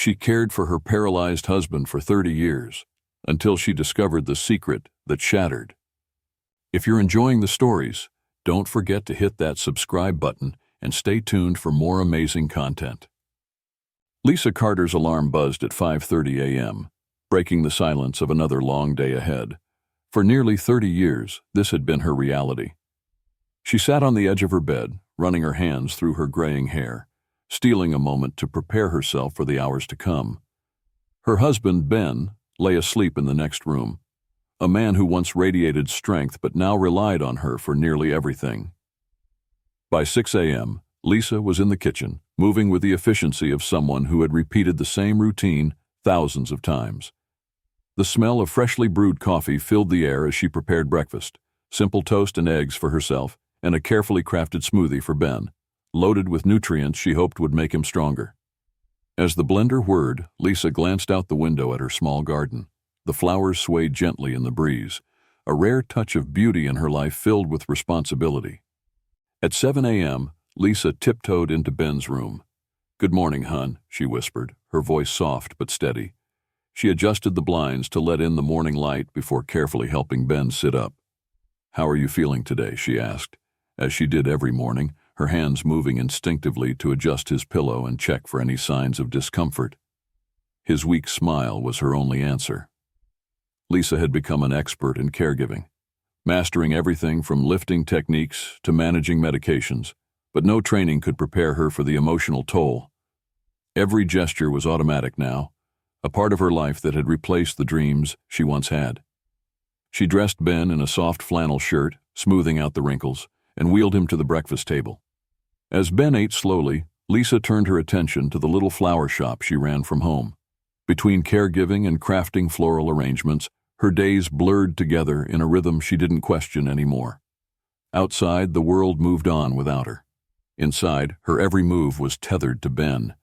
She cared for her paralyzed husband for 30 years, until she discovered the secret that shattered. If you're enjoying the stories, don't forget to hit that subscribe button and stay tuned for more amazing content. Lisa Carter's alarm buzzed at 5:30 a.m., breaking the silence of another long day ahead. For nearly 30 years, this had been her reality. She sat on the edge of her bed, running her hands through her graying hair, stealing a moment to prepare herself for the hours to come. Her husband, Ben, lay asleep in the next room, a man who once radiated strength but now relied on her for nearly everything. By 6 a.m., Lisa was in the kitchen, moving with the efficiency of someone who had repeated the same routine thousands of times. The smell of freshly brewed coffee filled the air as she prepared breakfast, simple toast and eggs for herself, and a carefully crafted smoothie for Ben, loaded with nutrients she hoped would make him stronger. As the blender whirred, Lisa glanced out the window at her small garden. The flowers swayed gently in the breeze, a rare touch of beauty in her life filled with responsibility. At 7 a.m., Lisa tiptoed into Ben's room. "Good morning, hon," she whispered, her voice soft but steady. She adjusted the blinds to let in the morning light before carefully helping Ben sit up. "How are you feeling today?" she asked, as she did every morning, her hands moving instinctively to adjust his pillow and check for any signs of discomfort. His weak smile was her only answer. Lisa had become an expert in caregiving, mastering everything from lifting techniques to managing medications, but no training could prepare her for the emotional toll. Every gesture was automatic now, a part of her life that had replaced the dreams she once had. She dressed Ben in a soft flannel shirt, smoothing out the wrinkles, and wheeled him to the breakfast table. As Ben ate slowly, Lisa turned her attention to the little flower shop she ran from home. Between caregiving and crafting floral arrangements, her days blurred together in a rhythm she didn't question anymore. Outside, the world moved on without her. Inside, her every move was tethered to Ben.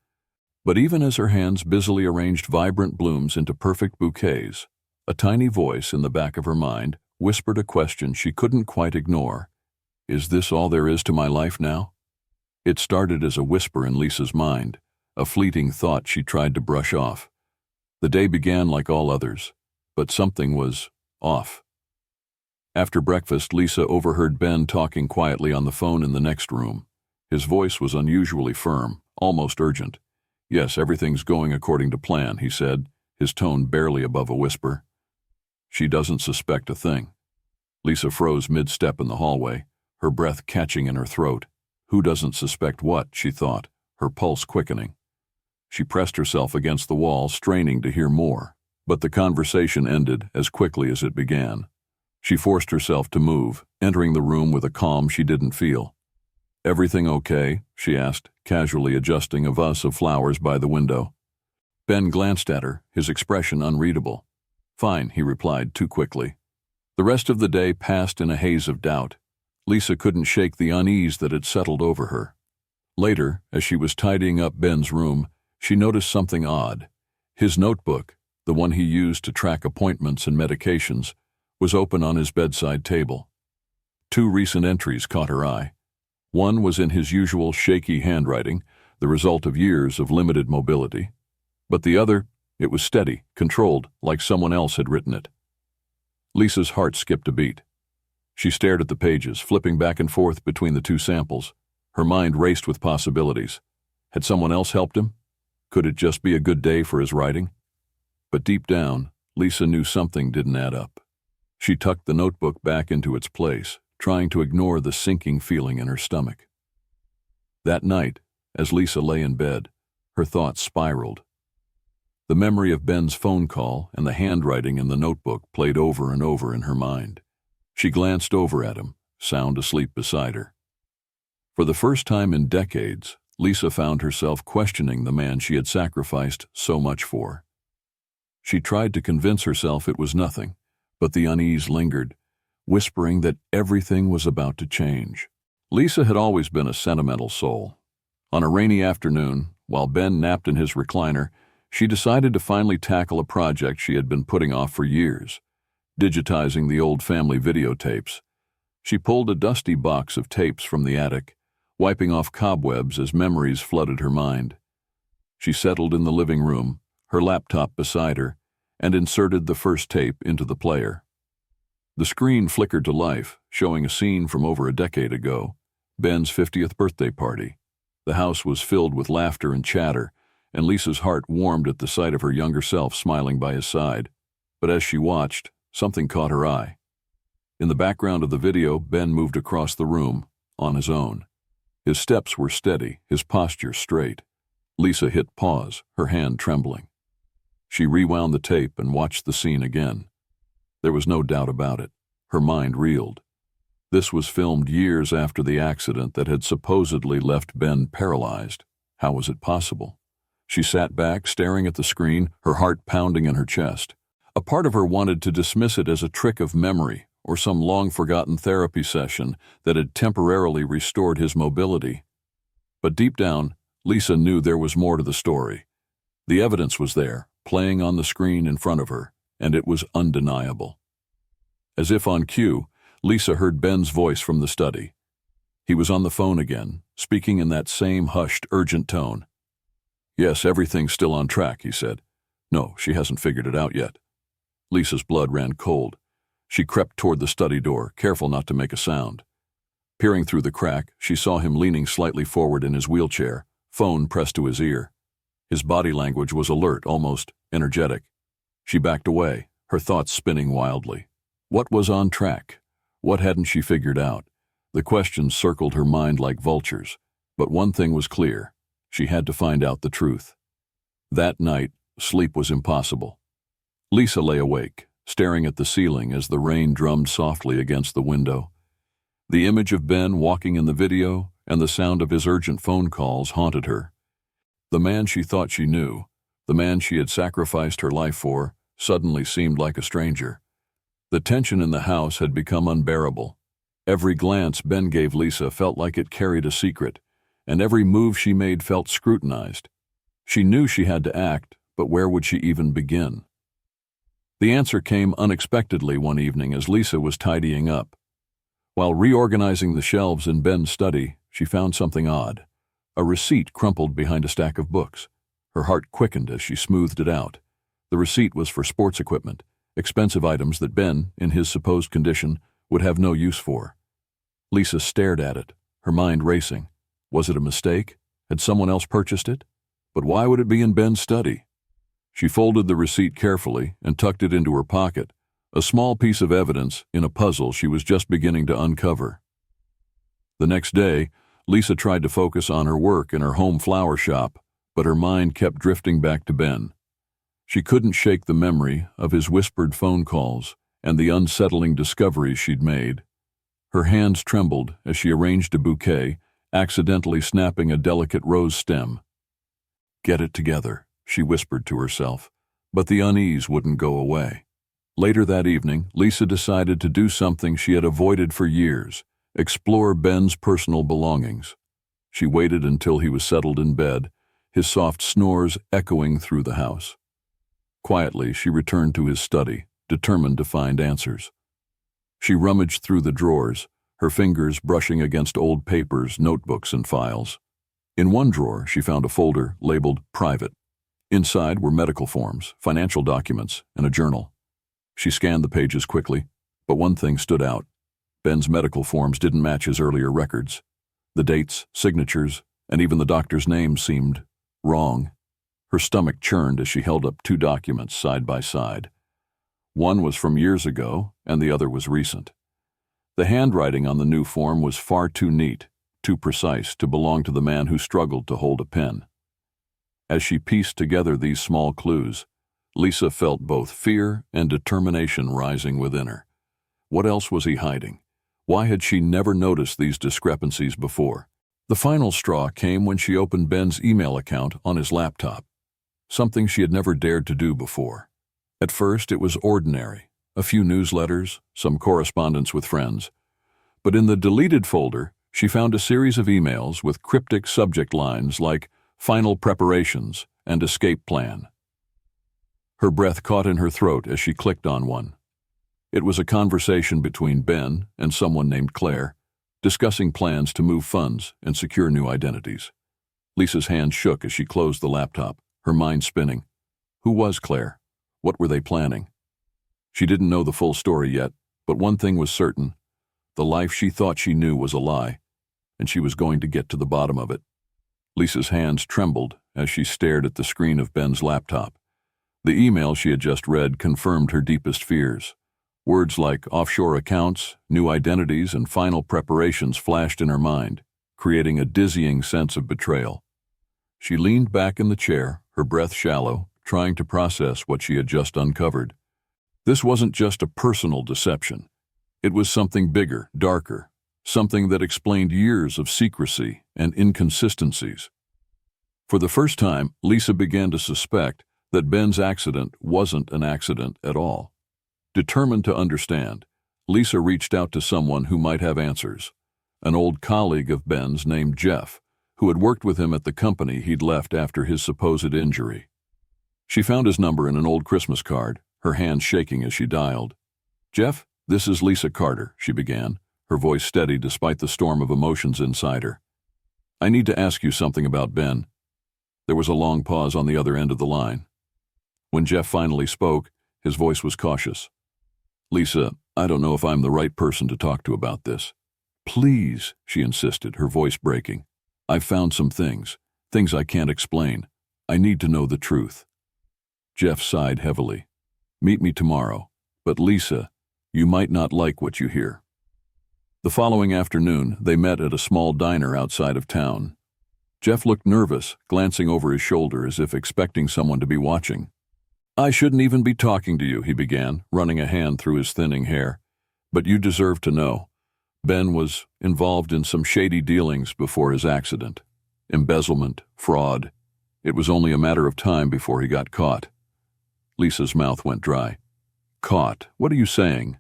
But even as her hands busily arranged vibrant blooms into perfect bouquets, a tiny voice in the back of her mind whispered a question she couldn't quite ignore. "Is this all there is to my life now?" It started as a whisper in Lisa's mind, a fleeting thought she tried to brush off. The day began like all others, but something was off. After breakfast, Lisa overheard Ben talking quietly on the phone in the next room. His voice was unusually firm, almost urgent. "Yes, everything's going according to plan," he said, his tone barely above a whisper. "She doesn't suspect a thing." Lisa froze mid-step in the hallway, her breath catching in her throat. Who doesn't suspect what, she thought, her pulse quickening. She pressed herself against the wall, straining to hear more, but the conversation ended as quickly as it began. She forced herself to move, entering the room with a calm she didn't feel. "Everything okay?" she asked, casually adjusting a vase of flowers by the window. Ben glanced at her, his expression unreadable. "Fine," he replied too quickly. The rest of the day passed in a haze of doubt. Lisa couldn't shake the unease that had settled over her. Later, as she was tidying up Ben's room, she noticed something odd. His notebook, the one he used to track appointments and medications, was open on his bedside table. 2 recent entries caught her eye. One was in his usual shaky handwriting, the result of years of limited mobility. But the other, it was steady, controlled, like someone else had written it. Lisa's heart skipped a beat. She stared at the pages, flipping back and forth between the 2 samples. Her mind raced with possibilities. Had someone else helped him? Could it just be a good day for his writing? But deep down, Lisa knew something didn't add up. She tucked the notebook back into its place, trying to ignore the sinking feeling in her stomach. That night, as Lisa lay in bed, her thoughts spiraled. The memory of Ben's phone call and the handwriting in the notebook played over and over in her mind. She glanced over at him, sound asleep beside her. For the first time in decades, Lisa found herself questioning the man she had sacrificed so much for. She tried to convince herself it was nothing, but the unease lingered, whispering that everything was about to change. Lisa had always been a sentimental soul. On a rainy afternoon, while Ben napped in his recliner, she decided to finally tackle a project she had been putting off for years, digitizing the old family videotapes. She pulled a dusty box of tapes from the attic, wiping off cobwebs as memories flooded her mind. She settled in the living room, her laptop beside her, and inserted the first tape into the player. The screen flickered to life, showing a scene from over a decade ago, Ben's 50th birthday party. The house was filled with laughter and chatter, and Lisa's heart warmed at the sight of her younger self smiling by his side. But as she watched, something caught her eye. In the background of the video, Ben moved across the room, on his own. His steps were steady, his posture straight. Lisa hit pause, her hand trembling. She rewound the tape and watched the scene again. There was no doubt about it. Her mind reeled. This was filmed years after the accident that had supposedly left Ben paralyzed. How was it possible? She sat back, staring at the screen, her heart pounding in her chest. A part of her wanted to dismiss it as a trick of memory or some long-forgotten therapy session that had temporarily restored his mobility. But deep down, Lisa knew there was more to the story. The evidence was there, playing on the screen in front of her, and it was undeniable. As if on cue, Lisa heard Ben's voice from the study. He was on the phone again, speaking in that same hushed, urgent tone. "Yes, everything's still on track," he said. "No, she hasn't figured it out yet." Lisa's blood ran cold. She crept toward the study door, careful not to make a sound. Peering through the crack, she saw him leaning slightly forward in his wheelchair, phone pressed to his ear. His body language was alert, almost energetic. She backed away, her thoughts spinning wildly. What was on track? What hadn't she figured out? The questions circled her mind like vultures, but one thing was clear. She had to find out the truth. That night, sleep was impossible. Lisa lay awake, staring at the ceiling as the rain drummed softly against the window. The image of Ben walking in the video and the sound of his urgent phone calls haunted her. The man she thought she knew, the man she had sacrificed her life for, suddenly seemed like a stranger. The tension in the house had become unbearable. Every glance Ben gave Lisa felt like it carried a secret, and every move she made felt scrutinized. She knew she had to act, but where would she even begin? The answer came unexpectedly one evening as Lisa was tidying up. While reorganizing the shelves in Ben's study, she found something odd. A receipt crumpled behind a stack of books. Her heart quickened as she smoothed it out. The receipt was for sports equipment, expensive items that Ben, in his supposed condition, would have no use for. Lisa stared at it, her mind racing. Was it a mistake? Had someone else purchased it? But why would it be in Ben's study? She folded the receipt carefully and tucked it into her pocket, a small piece of evidence in a puzzle she was just beginning to uncover. The next day, Lisa tried to focus on her work in her home flower shop, but her mind kept drifting back to Ben. She couldn't shake the memory of his whispered phone calls and the unsettling discoveries she'd made. Her hands trembled as she arranged a bouquet, accidentally snapping a delicate rose stem. "Get it together," she whispered to herself, but the unease wouldn't go away. Later that evening, Lisa decided to do something she had avoided for years, explore Ben's personal belongings. She waited until he was settled in bed, his soft snores echoing through the house. Quietly, she returned to his study, determined to find answers. She rummaged through the drawers, her fingers brushing against old papers, notebooks, and files. In one drawer, she found a folder labeled Private. Inside were medical forms, financial documents, and a journal. She scanned the pages quickly, but one thing stood out. Ben's medical forms didn't match his earlier records. The dates, signatures, and even the doctor's name seemed wrong. Her stomach churned as she held up two documents side by side. One was from years ago, and the other was recent. The handwriting on the new form was far too neat, too precise to belong to the man who struggled to hold a pen. As she pieced together these small clues, Lisa felt both fear and determination rising within her. What else was he hiding? Why had she never noticed these discrepancies before? The final straw came when she opened Ben's email account on his laptop, something she had never dared to do before. At first, it was ordinary, a few newsletters, some correspondence with friends. But in the deleted folder, she found a series of emails with cryptic subject lines like final preparations and escape plan. Her breath caught in her throat as she clicked on one. It was a conversation between Ben and someone named Claire, discussing plans to move funds and secure new identities. Lisa's hand shook as she closed the laptop, her mind spinning. Who was Claire? What were they planning? She didn't know the full story yet, but one thing was certain. The life she thought she knew was a lie, and she was going to get to the bottom of it. Lisa's hands trembled as she stared at the screen of Ben's laptop. The email she had just read confirmed her deepest fears. Words like offshore accounts, new identities, and final preparations flashed in her mind, creating a dizzying sense of betrayal. She leaned back in the chair, her breath shallow, trying to process what she had just uncovered. This wasn't just a personal deception. It was something bigger, darker, something that explained years of secrecy and inconsistencies. For the first time, Lisa began to suspect that Ben's accident wasn't an accident at all. Determined to understand, Lisa reached out to someone who might have answers, an old colleague of Ben's named Jeff, who had worked with him at the company he'd left after his supposed injury. She found his number in an old Christmas card, her hand shaking as she dialed. "Jeff, this is Lisa Carter," she began, her voice steady despite the storm of emotions inside her. "I need to ask you something about Ben." There was a long pause on the other end of the line. When Jeff finally spoke, his voice was cautious. "Lisa, I don't know if I'm the right person to talk to about this." "Please," she insisted, her voice breaking. "I've found some things I can't explain. I need to know the truth." Jeff sighed heavily. "Meet me tomorrow. But Lisa, you might not like what you hear." The following afternoon, they met at a small diner outside of town. Jeff looked nervous, glancing over his shoulder as if expecting someone to be watching. "I shouldn't even be talking to you," he began, running a hand through his thinning hair. "But you deserve to know. Ben was involved in some shady dealings before his accident. Embezzlement, fraud. It was only a matter of time before he got caught." Lisa's mouth went dry. "Caught? What are you saying?"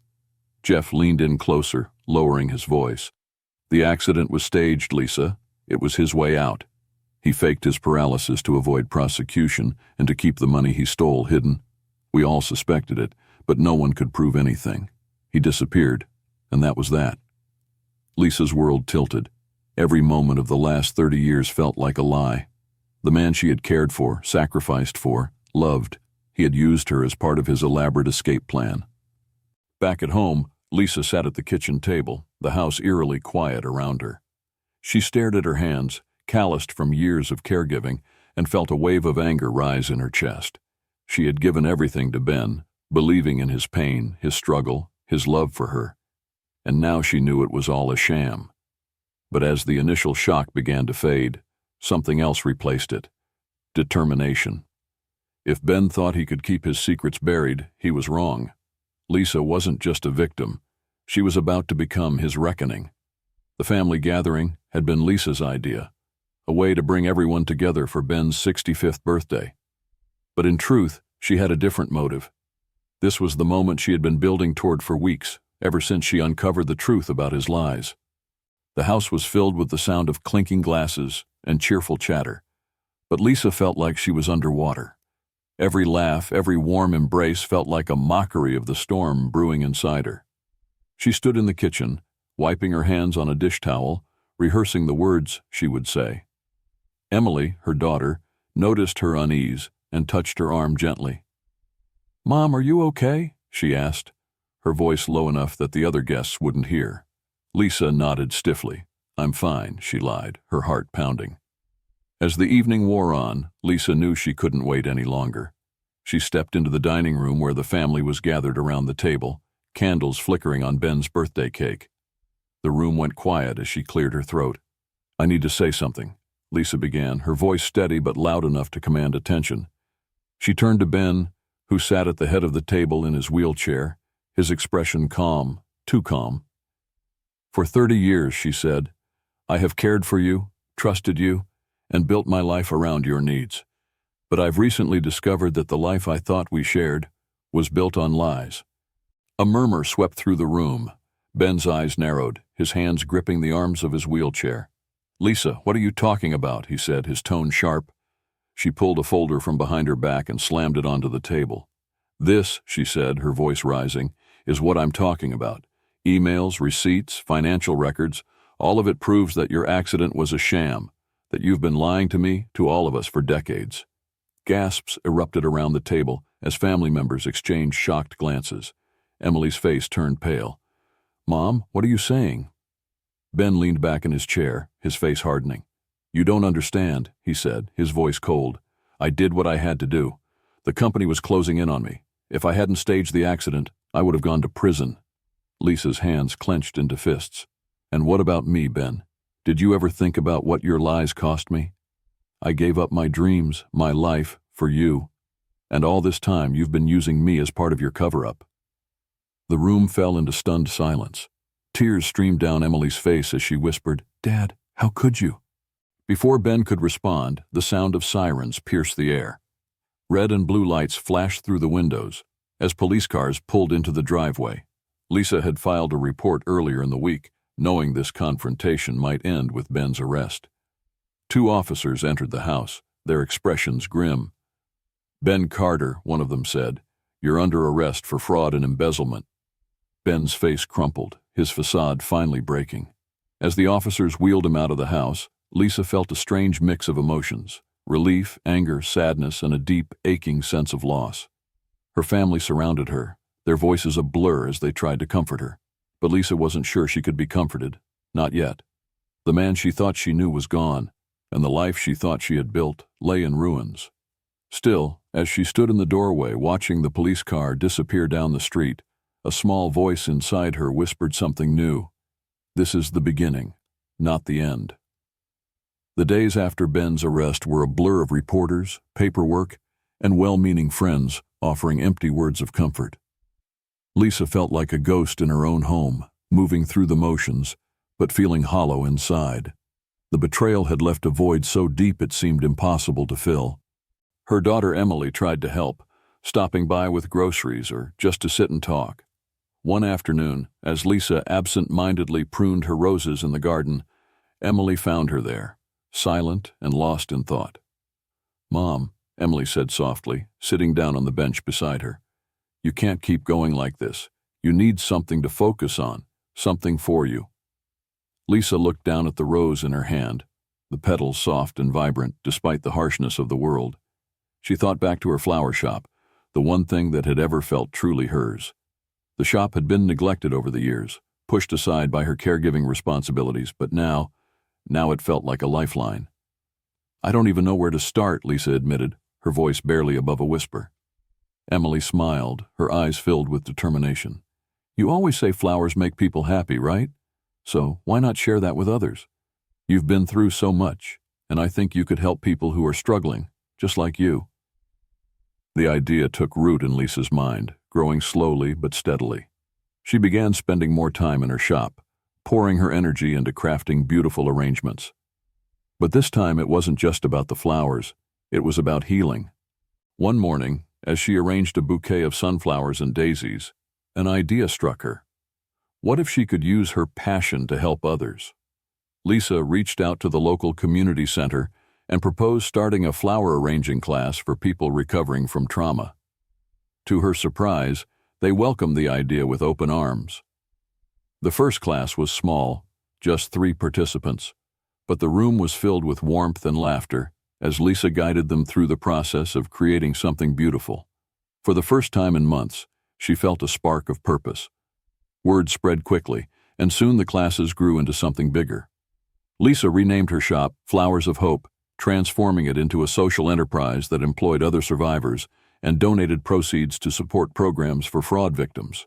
Jeff leaned in closer, lowering his voice. "The accident was staged, Lisa. It was his way out. He faked his paralysis to avoid prosecution and to keep the money he stole hidden. We all suspected it, but no one could prove anything. He disappeared, and that was that." Lisa's world tilted. Every moment of the last 30 years felt like a lie. The man she had cared for, sacrificed for, loved, he had used her as part of his elaborate escape plan. Back at home, Lisa sat at the kitchen table, the house eerily quiet around her. She stared at her hands, calloused from years of caregiving, and felt a wave of anger rise in her chest. She had given everything to Ben, believing in his pain, his struggle, his love for her. And now she knew it was all a sham. But as the initial shock began to fade, something else replaced it: determination. If Ben thought he could keep his secrets buried, he was wrong. Lisa wasn't just a victim. She was about to become his reckoning. The family gathering had been Lisa's idea, a way to bring everyone together for Ben's 65th birthday. But in truth, she had a different motive. This was the moment she had been building toward for weeks, ever since she uncovered the truth about his lies. The house was filled with the sound of clinking glasses and cheerful chatter, but Lisa felt like she was underwater. Every laugh, every warm embrace felt like a mockery of the storm brewing inside her. She stood in the kitchen, wiping her hands on a dish towel, rehearsing the words she would say. Emily, her daughter, noticed her unease and touched her arm gently. "Mom, are you okay?" she asked, her voice low enough that the other guests wouldn't hear. Lisa nodded stiffly. "I'm fine," she lied, her heart pounding. As the evening wore on, Lisa knew she couldn't wait any longer. She stepped into the dining room where the family was gathered around the table, candles flickering on Ben's birthday cake. The room went quiet as she cleared her throat. "I need to say something," Lisa began, her voice steady but loud enough to command attention. She turned to Ben, who sat at the head of the table in his wheelchair, his expression calm, too calm. "For 30 years, she said, I have cared for you, trusted you, and built my life around your needs. But I've recently discovered that the life I thought we shared was built on lies." A murmur swept through the room. Ben's eyes narrowed, his hands gripping the arms of his wheelchair. "Lisa, what are you talking about?" he said, his tone sharp. She pulled a folder from behind her back and slammed it onto the table. "This," she said, her voice rising, "is what I'm talking about. Emails, receipts, financial records, all of it proves that your accident was a sham. that you've been lying to me, to all of us for decades." Gasps erupted around the table as family members exchanged shocked glances. Emily's face turned pale. "Mom, what are you saying?" Ben leaned back in his chair, his face hardening. "You don't understand," he said, his voice cold. "I did what I had to do. The company was closing in on me. If I hadn't staged the accident, I would have gone to prison." Lisa's hands clenched into fists. "And what about me, Ben? Did you ever think about what your lies cost me? I gave up my dreams, my life, for you. And all this time you've been using me as part of your cover-up." The room fell into stunned silence. Tears streamed down Emily's face as she whispered, "Dad, how could you?" Before Ben could respond, the sound of sirens pierced the air. Red and blue lights flashed through the windows as police cars pulled into the driveway. Lisa had filed a report earlier in the week, knowing this confrontation might end with Ben's arrest. 2 officers entered the house, their expressions grim. "Ben Carter," one of them said, "you're under arrest for fraud and embezzlement." Ben's face crumpled, his facade finally breaking. As the officers wheeled him out of the house, Lisa felt a strange mix of emotions: relief, anger, sadness, and a deep, aching sense of loss. Her family surrounded her, their voices a blur as they tried to comfort her. But Lisa wasn't sure she could be comforted. Not yet. The man she thought she knew was gone, and the life she thought she had built lay in ruins. Still, as she stood in the doorway watching the police car disappear down the street, a small voice inside her whispered something new. This is the beginning, not the end. The days after Ben's arrest were a blur of reporters, paperwork, and well-meaning friends offering empty words of comfort. Lisa felt like a ghost in her own home, moving through the motions, but feeling hollow inside. The betrayal had left a void so deep it seemed impossible to fill. Her daughter Emily tried to help, stopping by with groceries or just to sit and talk. One afternoon, as Lisa absent-mindedly pruned her roses in the garden, Emily found her there, silent and lost in thought. "Mom," Emily said softly, sitting down on the bench beside her, "you can't keep going like this. You need something to focus on, something for you." Lisa looked down at the rose in her hand, the petals soft and vibrant despite the harshness of the world. She thought back to her flower shop, the one thing that had ever felt truly hers. The shop had been neglected over the years, pushed aside by her caregiving responsibilities, but now it felt like a lifeline. "I don't even know where to start," Lisa admitted, her voice barely above a whisper. Emily smiled, her eyes filled with determination. "You always say flowers make people happy, right? So why not share that with others? You've been through so much, and I think you could help people who are struggling, just like you." The idea took root in Lisa's mind, growing slowly but steadily. She began spending more time in her shop, pouring her energy into crafting beautiful arrangements. But this time it wasn't just about the flowers, it was about healing. One morning, as she arranged a bouquet of sunflowers and daisies, an idea struck her. What if she could use her passion to help others? Lisa reached out to the local community center and proposed starting a flower arranging class for people recovering from trauma. To her surprise, they welcomed the idea with open arms. The first class was small, just 3 participants, but the room was filled with warmth and laughter as Lisa guided them through the process of creating something beautiful. For the first time in months, she felt a spark of purpose. Word spread quickly, and soon the classes grew into something bigger. Lisa renamed her shop Flowers of Hope, transforming it into a social enterprise that employed other survivors and donated proceeds to support programs for fraud victims.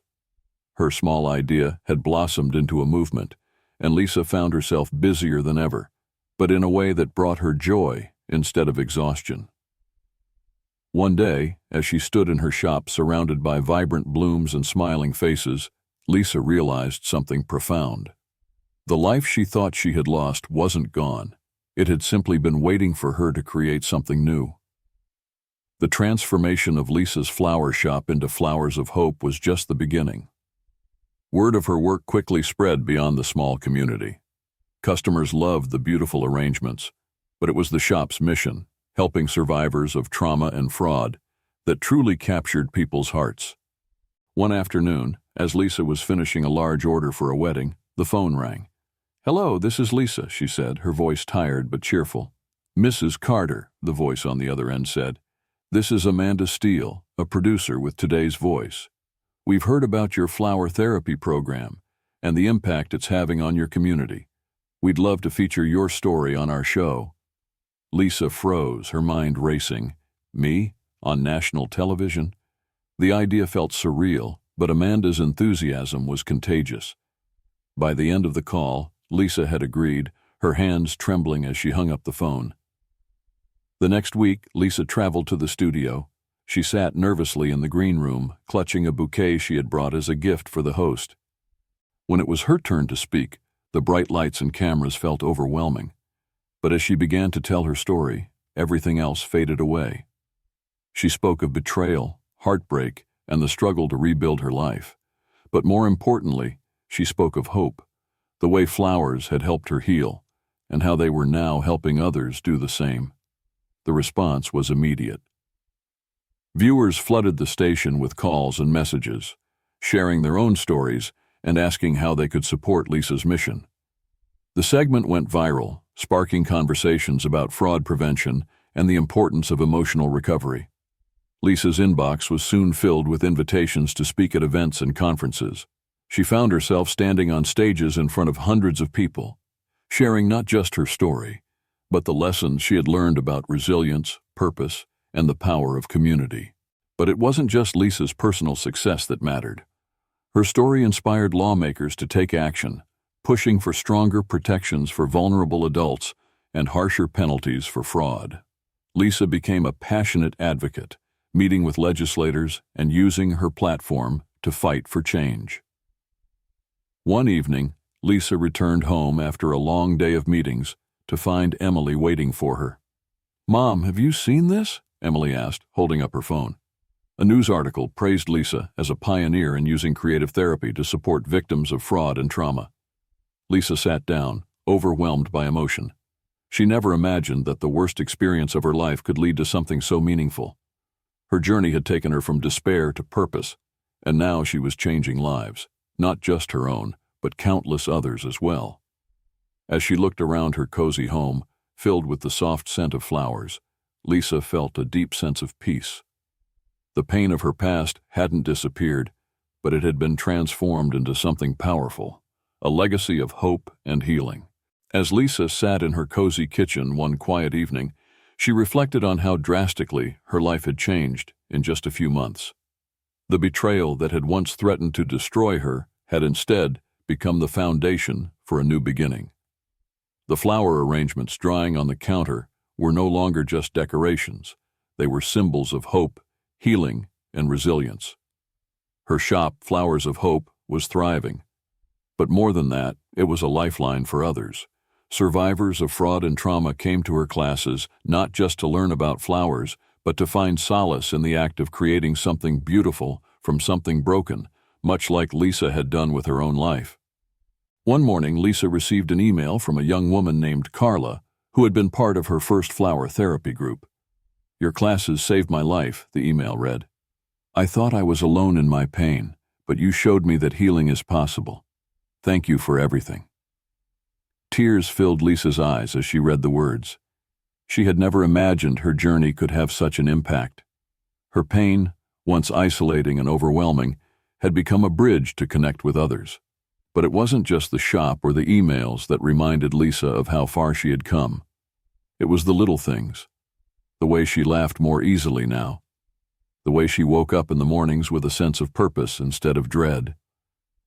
Her small idea had blossomed into a movement, and Lisa found herself busier than ever, but in a way that brought her joy instead of exhaustion. One day, as she stood in her shop surrounded by vibrant blooms and smiling faces, Lisa realized something profound. The life she thought she had lost wasn't gone. It had simply been waiting for her to create something new. The transformation of Lisa's flower shop into Flowers of Hope was just the beginning. Word of her work quickly spread beyond the small community. Customers loved the beautiful arrangements, but it was the shop's mission, helping survivors of trauma and fraud, that truly captured people's hearts. One afternoon, as Lisa was finishing a large order for a wedding, the phone rang. "Hello, this is Lisa," she said, her voice tired but cheerful. "Mrs. Carter," the voice on the other end said. "This is Amanda Steele, a producer with Today's Voice. We've heard about your flower therapy program and the impact it's having on your community. We'd love to feature your story on our show." Lisa froze, her mind racing. Me? On national television? The idea felt surreal, but Amanda's enthusiasm was contagious. By the end of the call, Lisa had agreed, her hands trembling as she hung up the phone. The next week, Lisa traveled to the studio. She sat nervously in the green room, clutching a bouquet she had brought as a gift for the host. When it was her turn to speak, the bright lights and cameras felt overwhelming. But as she began to tell her story, everything else faded away. She spoke of betrayal, heartbreak, and the struggle to rebuild her life. But more importantly, she spoke of hope, the way flowers had helped her heal, and how they were now helping others do the same. The response was immediate. Viewers flooded the station with calls and messages, sharing their own stories and asking how they could support Lisa's mission. The segment went viral, sparking conversations about fraud prevention and the importance of emotional recovery. Lisa's inbox was soon filled with invitations to speak at events and conferences. She found herself standing on stages in front of hundreds of people, sharing not just her story, but the lessons she had learned about resilience, purpose, and the power of community. But it wasn't just Lisa's personal success that mattered. Her story inspired lawmakers to take action, pushing for stronger protections for vulnerable adults and harsher penalties for fraud. Lisa became a passionate advocate, meeting with legislators and using her platform to fight for change. One evening, Lisa returned home after a long day of meetings to find Emily waiting for her. "Mom, have you seen this?" Emily asked, holding up her phone. A news article praised Lisa as a pioneer in using creative therapy to support victims of fraud and trauma. Lisa sat down, overwhelmed by emotion. She never imagined that the worst experience of her life could lead to something so meaningful. Her journey had taken her from despair to purpose, and now she was changing lives, not just her own, but countless others as well. As she looked around her cozy home, filled with the soft scent of flowers, Lisa felt a deep sense of peace. The pain of her past hadn't disappeared, but it had been transformed into something powerful, a legacy of hope and healing. As Lisa sat in her cozy kitchen one quiet evening, she reflected on how drastically her life had changed in just a few months. The betrayal that had once threatened to destroy her had instead become the foundation for a new beginning. The flower arrangements drying on the counter were no longer just decorations. They were symbols of hope, healing, and resilience. Her shop, Flowers of Hope, was thriving. But more than that, it was a lifeline for others. Survivors of fraud and trauma came to her classes not just to learn about flowers, but to find solace in the act of creating something beautiful from something broken, much like Lisa had done with her own life. One morning, Lisa received an email from a young woman named Carla, who had been part of her first flower therapy group. "Your classes saved my life," the email read. "I thought I was alone in my pain, but you showed me that healing is possible. Thank you for everything." Tears filled Lisa's eyes as she read the words. She had never imagined her journey could have such an impact. Her pain, once isolating and overwhelming, had become a bridge to connect with others. But it wasn't just the shop or the emails that reminded Lisa of how far she had come. It was the little things. The way she laughed more easily now. The way she woke up in the mornings with a sense of purpose instead of dread.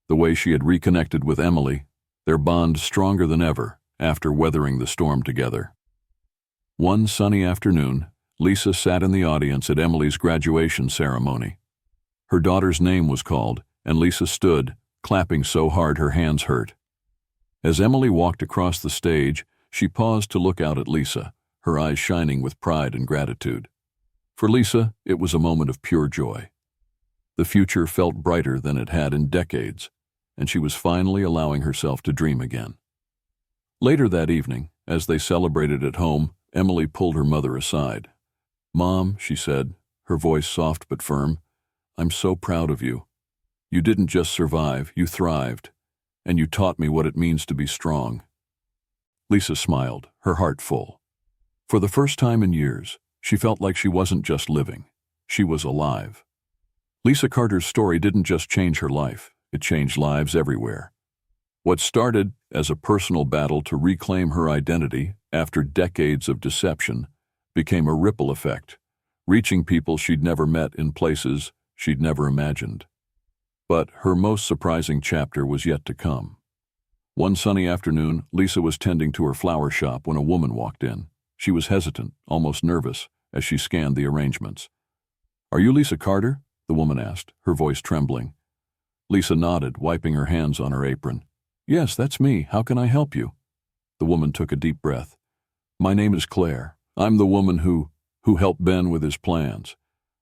The way she had reconnected with Emily, their bond stronger than ever after weathering the storm together. One sunny afternoon, Lisa sat in the audience at Emily's graduation ceremony. Her daughter's name was called, and Lisa stood, clapping so hard her hands hurt. As Emily walked across the stage, she paused to look out at Lisa, her eyes shining with pride and gratitude. For Lisa, it was a moment of pure joy. The future felt brighter than it had in decades, and she was finally allowing herself to dream again. Later that evening, as they celebrated at home, Emily pulled her mother aside. "Mom," she said, her voice soft but firm, "I'm so proud of you. You didn't just survive, you thrived, and you taught me what it means to be strong." Lisa smiled, her heart full. For the first time in years, she felt like she wasn't just living. She was alive. Lisa Carter's story didn't just change her life, it changed lives everywhere. What started as a personal battle to reclaim her identity after decades of deception became a ripple effect, reaching people she'd never met in places she'd never imagined. But her most surprising chapter was yet to come. One sunny afternoon, Lisa was tending to her flower shop when a woman walked in. She was hesitant, almost nervous, as she scanned the arrangements. "Are you Lisa Carter?" the woman asked, her voice trembling. Lisa nodded, wiping her hands on her apron. "Yes, that's me. How can I help you?" The woman took a deep breath. "My name is Claire. I'm the woman who helped Ben with his plans.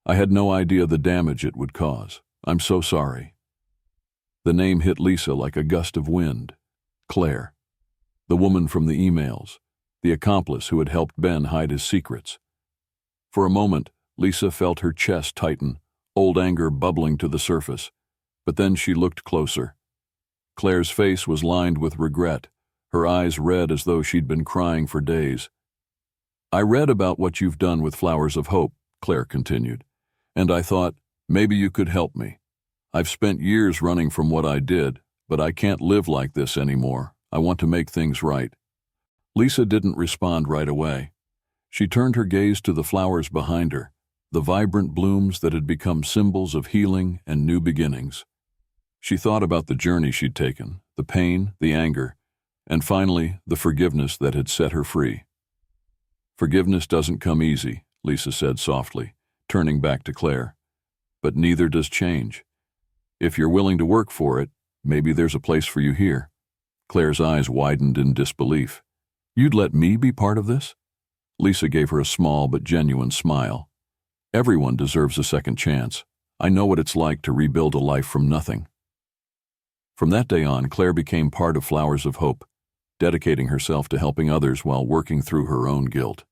I had no idea the damage it would cause. I'm so sorry." The name hit Lisa like a gust of wind. Claire. The woman from the emails. The accomplice who had helped Ben hide his secrets. For a moment, Lisa felt her chest tighten, old anger bubbling to the surface. But then she looked closer. Claire's face was lined with regret, her eyes red as though she'd been crying for days. "I read about what you've done with Flowers of Hope," Claire continued, "and I thought, maybe you could help me. I've spent years running from what I did, but I can't live like this anymore. I want to make things right." Lisa didn't respond right away. She turned her gaze to the flowers behind her, the vibrant blooms that had become symbols of healing and new beginnings. She thought about the journey she'd taken, the pain, the anger, and finally, the forgiveness that had set her free. "Forgiveness doesn't come easy," Lisa said softly, turning back to Claire. "But neither does change. If you're willing to work for it, maybe there's a place for you here." Claire's eyes widened in disbelief. "You'd let me be part of this?" Lisa gave her a small but genuine smile. "Everyone deserves a second chance. I know what it's like to rebuild a life from nothing." From that day on, Claire became part of Flowers of Hope, dedicating herself to helping others while working through her own guilt.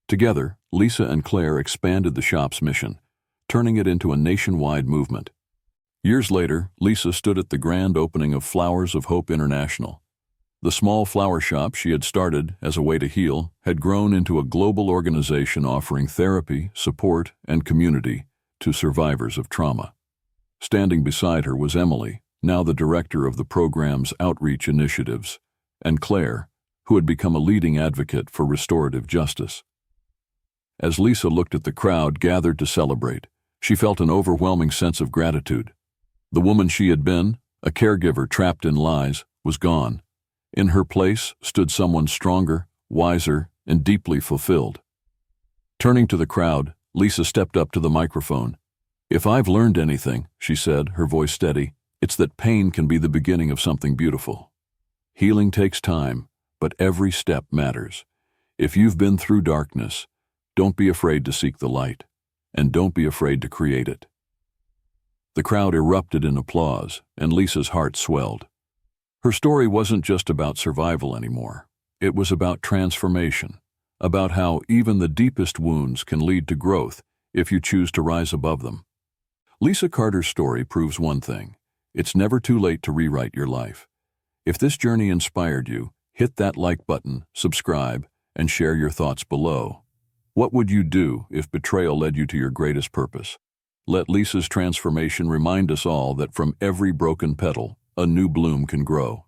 Together, Lisa and Claire expanded the shop's mission, turning it into a nationwide movement. Years later, Lisa stood at the grand opening of Flowers of Hope International. The small flower shop she had started as a way to heal had grown into a global organization offering therapy, support, and community to survivors of trauma. Standing beside her was Emily, now the director of the program's outreach initiatives, and Claire, who had become a leading advocate for restorative justice. As Lisa looked at the crowd gathered to celebrate, she felt an overwhelming sense of gratitude. The woman she had been, a caregiver trapped in lies, was gone. In her place stood someone stronger, wiser, and deeply fulfilled. Turning to the crowd, Lisa stepped up to the microphone. "If I've learned anything," she said, her voice steady, "it's that pain can be the beginning of something beautiful. Healing takes time, but every step matters. If you've been through darkness, don't be afraid to seek the light, and don't be afraid to create it." The crowd erupted in applause, and Lisa's heart swelled. Her story wasn't just about survival anymore. It was about transformation, about how even the deepest wounds can lead to growth if you choose to rise above them. Lisa Carter's story proves one thing: it's never too late to rewrite your life. If this journey inspired you, hit that like button, subscribe, and share your thoughts below. What would you do if betrayal led you to your greatest purpose? Let Lisa's transformation remind us all that from every broken petal, a new bloom can grow.